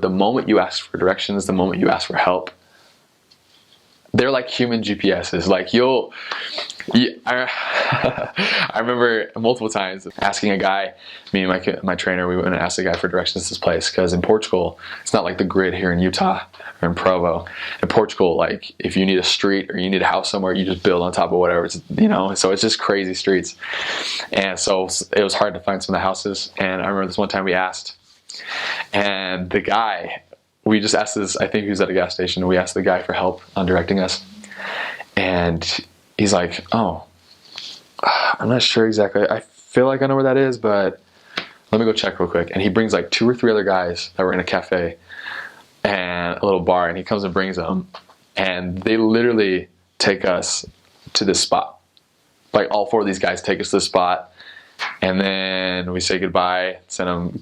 The moment you ask for directions, the moment you ask for help, they're like human GPSs. Like I remember multiple times asking a guy, me and my trainer, we went and asked a guy for directions to this place, because in Portugal, it's not like the grid here in Utah or in Provo. In Portugal, like if you need a street or you need a house somewhere, you just build on top of whatever, so it's just crazy streets. And so it was hard to find some of the houses. And I remember this one time we asked, and the guy, we just asked this, I think he was at a gas station, and we asked the guy for help on directing us. And he's like, oh, I'm not sure exactly. I feel like I know where that is, but let me go check real quick. And he brings like 2 or 3 other guys that were in a cafe and a little bar, and he comes and brings them. And they literally take us to this spot. Like all 4 of these guys take us to the spot. And then we say goodbye,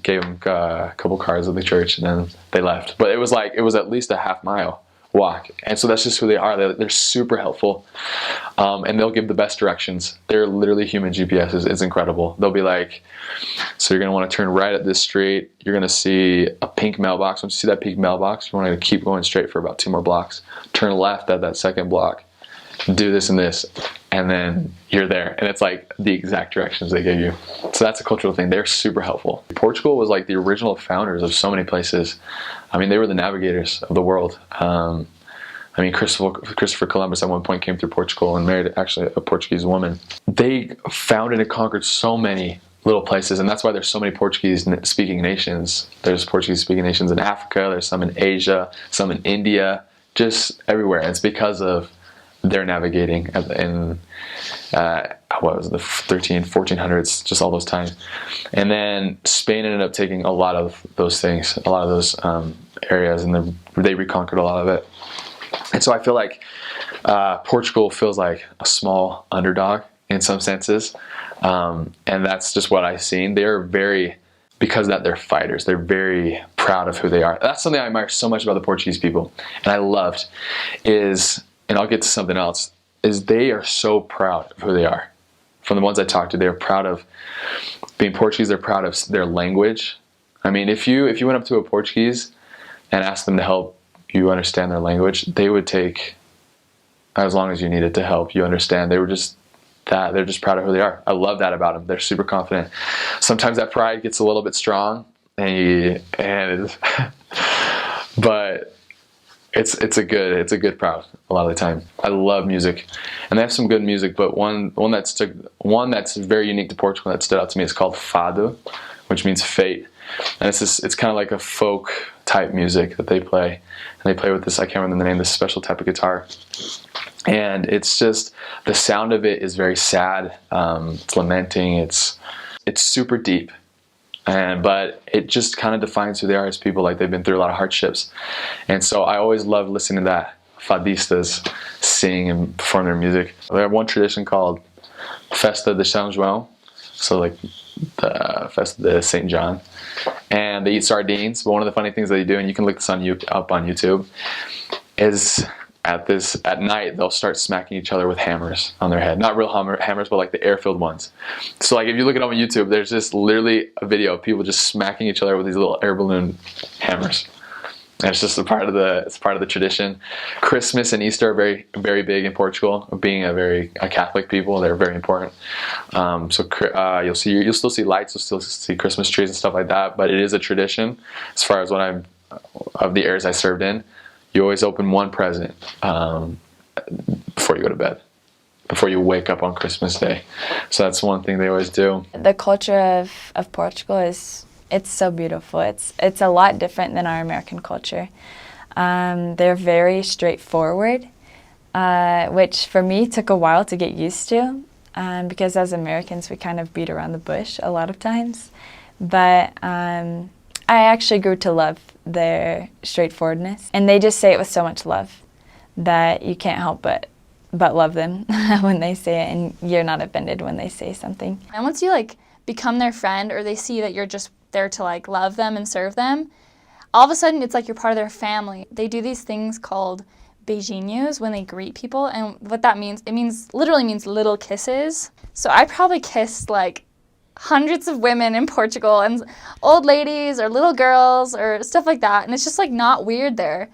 gave them a couple cards of the church, and then they left. But it was at least a half-mile walk. And so that's just who they are. They're super helpful. And they'll give the best directions. They're literally human GPSs. It's incredible. They'll be like, so you're going to want to turn right at this street. You're going to see a pink mailbox. Once you see that pink mailbox, you want to keep going straight for about 2 more blocks. Turn left at that second block. Do this and this, and then you're there. And it's like the exact directions they give you. So that's a cultural thing. They're super helpful. Portugal was like the original founders of so many places. I mean, they were the navigators of the world. I mean, Christopher Columbus at one point came through Portugal and married actually a Portuguese woman. They founded and conquered so many little places, and that's why there's so many Portuguese-speaking nations. There's Portuguese-speaking nations in Africa, there's some in Asia, some in India, just everywhere. And it's because of their navigating in what was it, the 1400s, just all those times. And then Spain ended up taking a lot of those things, a lot of those areas, and they reconquered a lot of it. And so I feel like Portugal feels like a small underdog in some senses, and that's just what I've seen. They're because of that, they're fighters. They're very proud of who they are. That's something I admire so much about the Portuguese people, and I loved and I'll get to something else, is they are so proud of who they are. From the ones I talked to, they're proud of being Portuguese. They're proud of their language. I mean, if you went up to a Portuguese and asked them to help you understand their language, they would take as long as you needed to help you understand. They're just proud of who they are. I love that about them. They're super confident. Sometimes that pride gets a little bit strong, but it's a good proud a lot of the time. I love music, and they have some good music. But one that's very unique to Portugal that stood out to me is called fado, which means fate, and it's kind of like a folk type music that they play, and they play with this, I can't remember the name, this special type of guitar, and it's just, the sound of it is very sad. It's lamenting. It's super deep. But it just kind of defines who they are as people. Like, they've been through a lot of hardships. And so I always love listening to that. Fadistas sing and perform their music. They have one tradition called Festa de São João. So like the Festa de St. John. And they eat sardines. But one of the funny things that they do, and you can look this up on YouTube, is at night they'll start smacking each other with hammers on their head. Not real hammers, but like the air-filled ones. So like if you look it up on YouTube, there's just literally a video of people just smacking each other with these little air balloon hammers. And it's just a part of the tradition. Christmas and Easter are very, very big in Portugal. Being a Catholic people, they're very important. You'll still see lights, you'll still see Christmas trees and stuff like that. But it is a tradition. As far as of the areas I served in, you always open one present before you go to bed, before you wake up on Christmas Day. So that's one thing they always do. The culture of Portugal it's so beautiful. It's a lot different than our American culture. They're very straightforward, which for me took a while to get used to, because as Americans we kind of beat around the bush a lot of times. But I actually grew to love their straightforwardness, and they just say it with so much love that you can't help but love them when they say it, and you're not offended when they say something. And once you become their friend, or they see that you're just there to love them and serve them, all of a sudden it's like you're part of their family. They do these things called beijinhos when they greet people, and what that means, literally means little kisses. So I probably kissed hundreds of women in Portugal and old ladies or little girls or stuff like that. And it's just like not weird there.